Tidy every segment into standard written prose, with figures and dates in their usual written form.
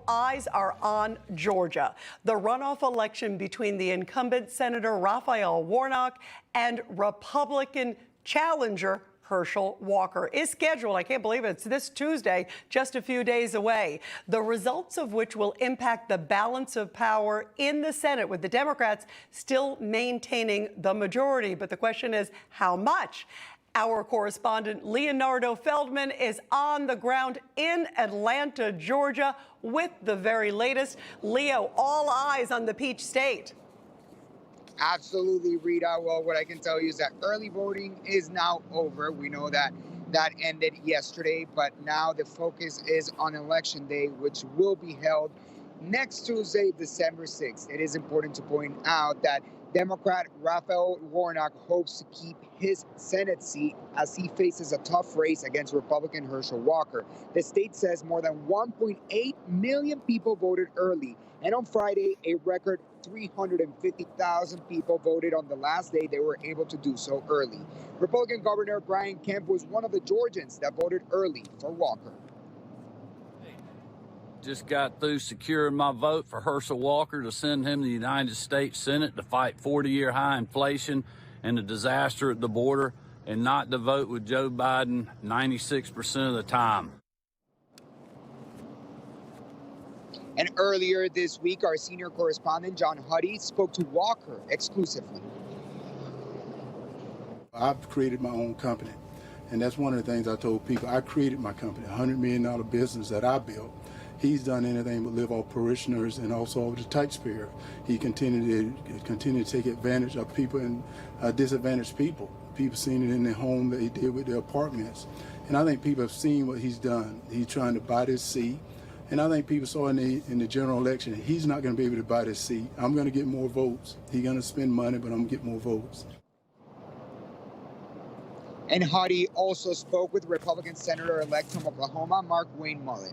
eyes are on Georgia. The runoff election between the incumbent Senator Raphael Warnock and Republican challenger Herschel Walker is scheduled. I can't believe it. It's this Tuesday, just a few days away. The results of which will impact the balance of power in the Senate, with the Democrats still maintaining the majority. But the question is, how much? Our correspondent Leonardo Feldman is on the ground in Atlanta, Georgia, with the very latest. Leo, all eyes on the Peach State. Absolutely, Rita. Well, what I can tell you is that early voting is now over. We know that ended yesterday, but now the focus is on Election Day, which will be held next Tuesday, December 6th. It is important to point out that Democrat Raphael Warnock hopes to keep his Senate seat as he faces a tough race against Republican Herschel Walker. The state says more than 1.8 million people voted early, and on Friday, a record 350,000 people voted on the last day they were able to do so early. Republican Governor Brian Kemp was one of the Georgians that voted early for Walker. Just got through securing my vote for Herschel Walker to send him to the United States Senate to fight 40-year high inflation and the disaster at the border, and not to vote with Joe Biden 96% of the time. And earlier this week, our senior correspondent, John Huddy, spoke to Walker exclusively. I've created my own company, and that's one of the things I told people. I created my company, a $100 million business that I built. He's done anything but live off parishioners and also off the taxpayer. He continued to take advantage of people and disadvantaged people. People seen it in their home that he did with their apartments. And I think people have seen what he's done. He's trying to buy this seat. And I think people saw in the general election, he's not going to be able to buy this seat. I'm going to get more votes. He's going to spend money, but I'm going to get more votes. And Huddy also spoke with Republican Senator-elect from Oklahoma, Mark Wayne Mullen.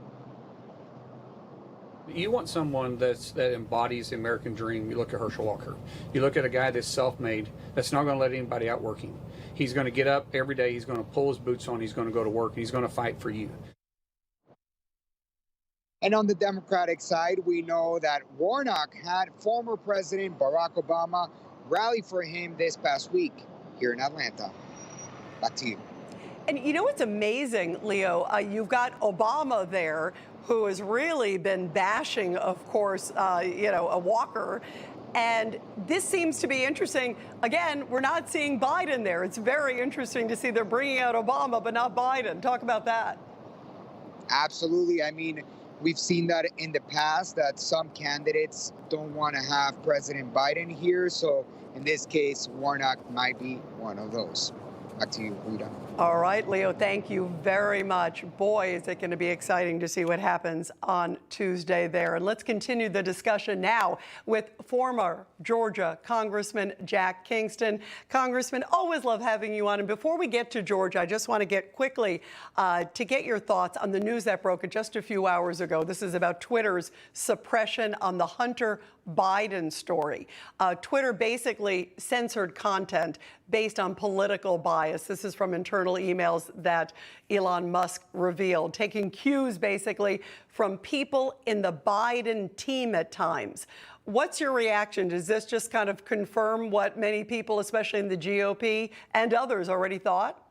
You want someone that embodies the American dream. You look at Herschel Walker. You look at a guy that's self-made, that's not going to let anybody out working. He's going to get up every day. He's going to pull his boots on. He's going to go to work. And he's going to fight for you. And on the Democratic side, we know that Warnock had former President Barack Obama rally for him this past week here in Atlanta. Back to you. And you know what's amazing, Leo? You've got Obama there, who has really been bashing, of course, a Walker. And this seems to be interesting. Again, we're not seeing Biden there. It's very interesting to see they're bringing out Obama, but not Biden. Talk about that. Absolutely. I mean, we've seen that in the past, that some candidates don't want to have President Biden here. So in this case, Warnock might be one of those. Back to you, Rita. All right, Leo, thank you very much. Boy, is it going to be exciting to see what happens on Tuesday there. And let's continue the discussion now with former Georgia Congressman Jack Kingston. Congressman, always love having you on. And before we get to Georgia, I just want to get quickly to get your thoughts on the news that broke just a few hours ago. This is about Twitter's suppression on the Hunter Biden story. Twitter basically censored content based on political bias. This is from internal emails that Elon Musk revealed, taking cues basically from people in the Biden team at times. What's your reaction? Does this just kind of confirm what many people, especially in the GOP and others, already thought?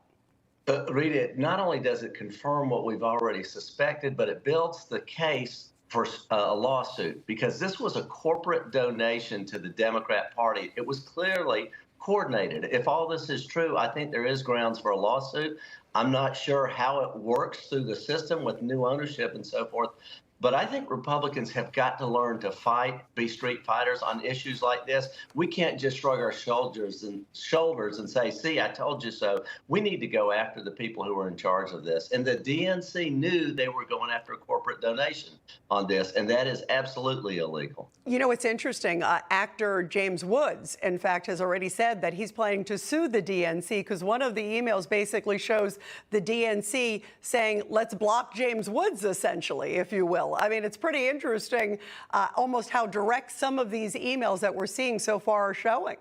Rita, not only does it confirm what we've already suspected, but it builds the case for a lawsuit, because this was a corporate donation to the Democrat Party. It was clearly coordinated. If all this is true, I think there is grounds for a lawsuit. I'm not sure how it works through the system with new ownership and so forth. But I think Republicans have got to learn to fight, be street fighters on issues like this. We can't just shrug our shoulders and say, see, I told you so. We need to go after the people who are in charge of this. And the DNC knew they were going after a corporate donation on this, and that is absolutely illegal. You know, it's interesting. Actor James Woods, in fact, has already said that he's planning to sue the DNC because one of the emails basically shows the DNC saying, let's block James Woods, essentially, if you will. I mean, it's pretty interesting almost how direct some of these emails that we're seeing so far are showing.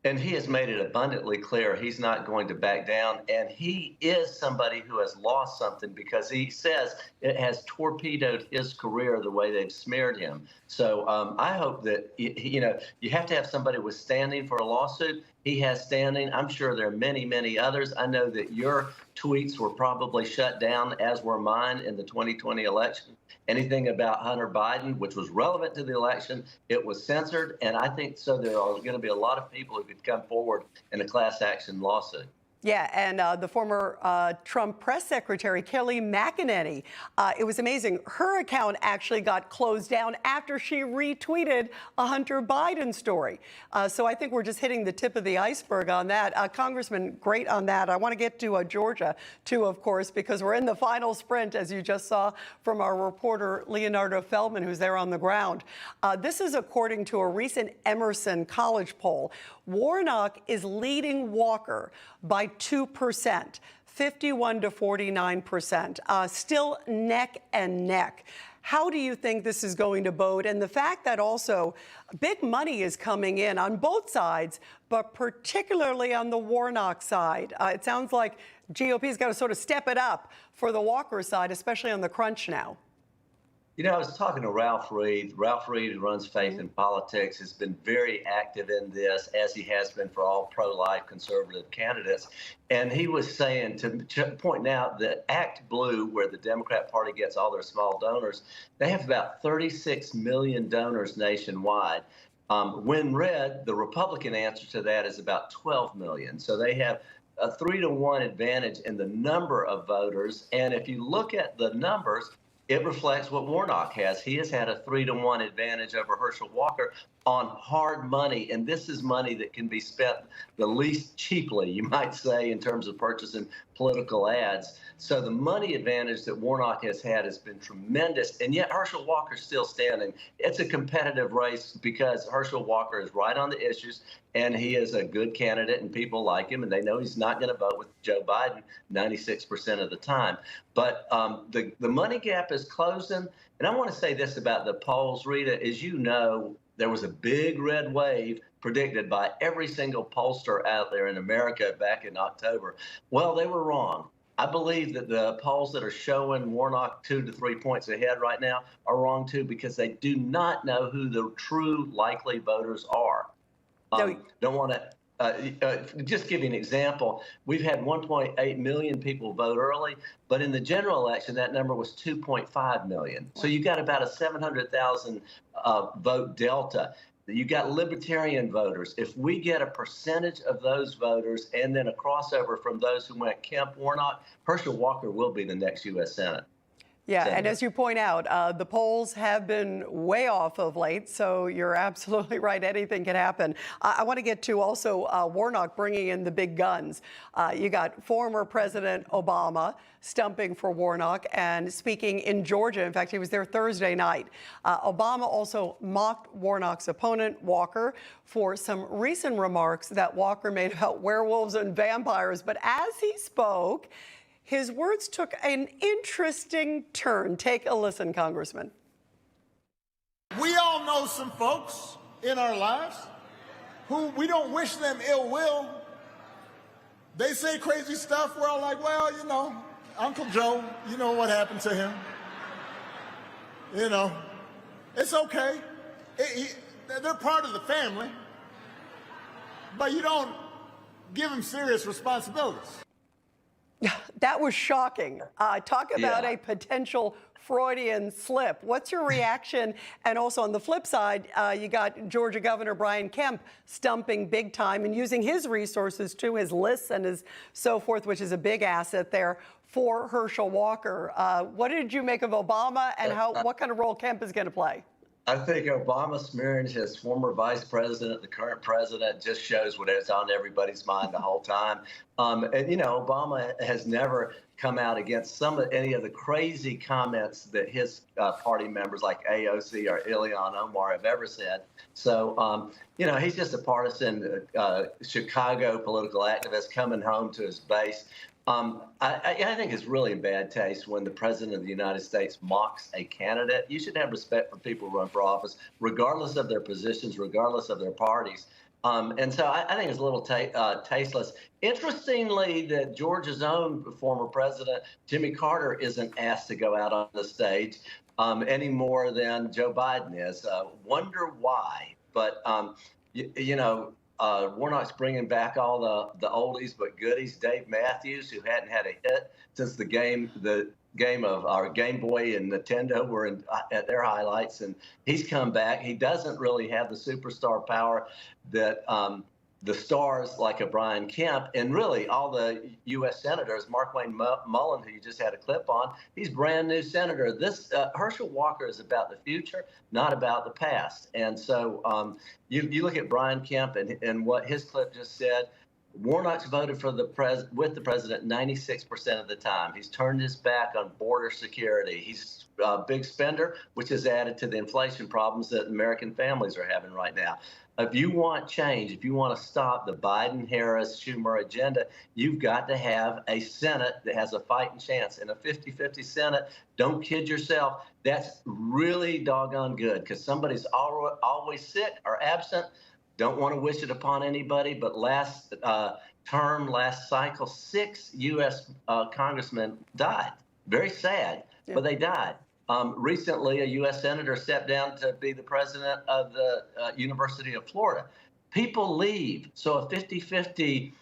And he has made it abundantly clear he's not going to back down. And he is somebody who has lost something because he says it has torpedoed his career the way they've smeared him. So I hope that, you have to have somebody with standing for a lawsuit. He has standing. I'm sure there are many, many others. I know that your tweets were probably shut down, as were mine, in the 2020 election. Anything about Hunter Biden, which was relevant to the election, it was censored. And I think so there are going to be a lot of people who could come forward in a class action lawsuit. Yeah, and the former Trump press secretary, Kelly McEnany, it was amazing. Her account actually got closed down after she retweeted a Hunter Biden story. So I think we're just hitting the tip of the iceberg on that. Congressman, great on that. I want to get to Georgia, too, of course, because we're in the final sprint, as you just saw from our reporter, Leonardo Feldman, who's there on the ground. This is according to a recent Emerson College poll. Warnock is leading Walker by 2%, 51 to 49%, still neck and neck. How do you think this is going to bode? And the fact that also big money is coming in on both sides, but particularly on the Warnock side. It sounds like GOP's got to sort of step it up for the Walker side, especially on the crunch now. I was talking to Ralph Reed. Ralph Reed, who runs Faith in Politics, has been very active in this, as he has been for all pro-life conservative candidates. And he was saying, to point out that Act Blue, where the Democrat Party gets all their small donors, they have about 36 million donors nationwide. When red, the Republican answer to that is about 12 million. So they have a 3-to-1 advantage in the number of voters. And if you look at the numbers, it reflects what Warnock has. He has had a 3-to-1 advantage over Herschel Walker on hard money, and this is money that can be spent the least cheaply, you might say, in terms of purchasing political ads. So the money advantage that Warnock has had has been tremendous, and yet Herschel Walker's still standing. It's a competitive race because Herschel Walker is right on the issues, and he is a good candidate, and people like him, and they know he's not going to vote with Joe Biden 96% of the time. But the money gap is closing. And I want to say this about the polls, Rita. As you know, there was a big red wave predicted by every single pollster out there in America back in October. Well, they were wrong. I believe that the polls that are showing Warnock 2 to 3 points ahead right now are wrong, too, because they do not know who the true likely voters are. Don't want to just give you an example. We've had 1.8 million people vote early, but in the general election, that number was 2.5 million. So you got about a 700,000 vote delta. You got libertarian voters. If we get a percentage of those voters and then a crossover from those who went Kemp, Warnock, Herschel Walker will be the next U.S. Senate. Yeah, and as you point out, the polls have been way off of late, so you're absolutely right. Anything can happen. I want to get to also Warnock bringing in the big guns. You got former President Obama stumping for Warnock and speaking in Georgia. In fact, he was there Thursday night. Obama also mocked Warnock's opponent, Walker, for some recent remarks that Walker made about werewolves and vampires. But as he spoke, his words took an interesting turn. Take a listen, Congressman. We all know some folks in our lives who we don't wish them ill will. They say crazy stuff. We're all like, well, you know, Uncle Joe, you know what happened to him. You know, it's okay. They're part of the family, but you don't give them serious responsibilities. That was shocking. Talk about a potential Freudian slip. What's your reaction? And also on the flip side, you got Georgia Governor Brian Kemp stumping big time and using his resources too, his lists and his so forth, which is a big asset there for Herschel Walker. What did you make of Obama and what kind of role Kemp is going to play? I think Obama smearing his former vice president, the current president, just shows what is on everybody's mind the whole time. And, you know, Obama has never come out against any of the crazy comments that his party members like AOC or Ilhan Omar have ever said. So, you know, he's just a partisan Chicago political activist coming home to his base. I think it's really in bad taste when the president of the United States mocks a candidate. You should have respect for people who run for office, regardless of their positions, regardless of their parties. And so I think it's a little tasteless. Interestingly, that Georgia's own former president, Jimmy Carter, isn't asked to go out on the stage any more than Joe Biden is. Wonder why. But, Warnock's bringing back all the oldies but goodies. Dave Matthews, who hadn't had a hit since the game of our Game Boy and Nintendo were at their highlights, and he's come back. He doesn't really have the superstar power that the stars like a Brian Kemp and really all the U.S. senators. Mark Wayne Mullen, who you just had a clip on, he's brand new senator. This Herschel Walker is about the future, not about the past. And so you look at Brian Kemp and what his clip just said. Warnock's voted for with the president 96% of the time. He's turned his back on border security. He's a big spender, which has added to the inflation problems that American families are having right now. If you want change, if you want to stop the Biden, Harris, Schumer agenda, you've got to have a Senate that has a fighting chance. And a 50-50 Senate, don't kid yourself, that's really doggone good because somebody's always sick or absent. Don't want to wish it upon anybody, but last cycle, 6 U.S. Congressmen died. Very sad, but they died. Recently, a U.S. senator stepped down to be the president of the University of Florida. People leave, so a 50-50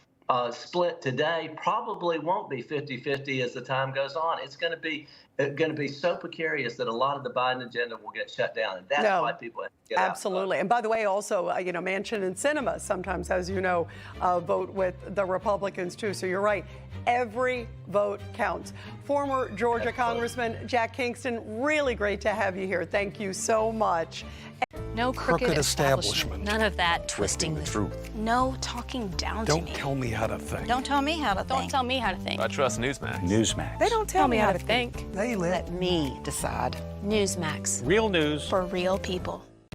split today probably won't be 50-50 as the time goes on. It's going to be so precarious that a lot of the Biden agenda will get shut down, and that's why people have to get absolutely out. And by the way, also, Manchin and Sinema sometimes, as you know, vote with the Republicans too. So you're right. Every vote counts. Former Georgia Congressman Jack Kingston, really great to have you here. Thank you so much. No crooked establishment. None of that twisting the truth. No talking down to me. Don't tell me how to think. Don't tell me how to think. Don't tell me how to think. I trust Newsmax. Newsmax. They don't tell me how to think. They let me decide. Newsmax. Real news For real people.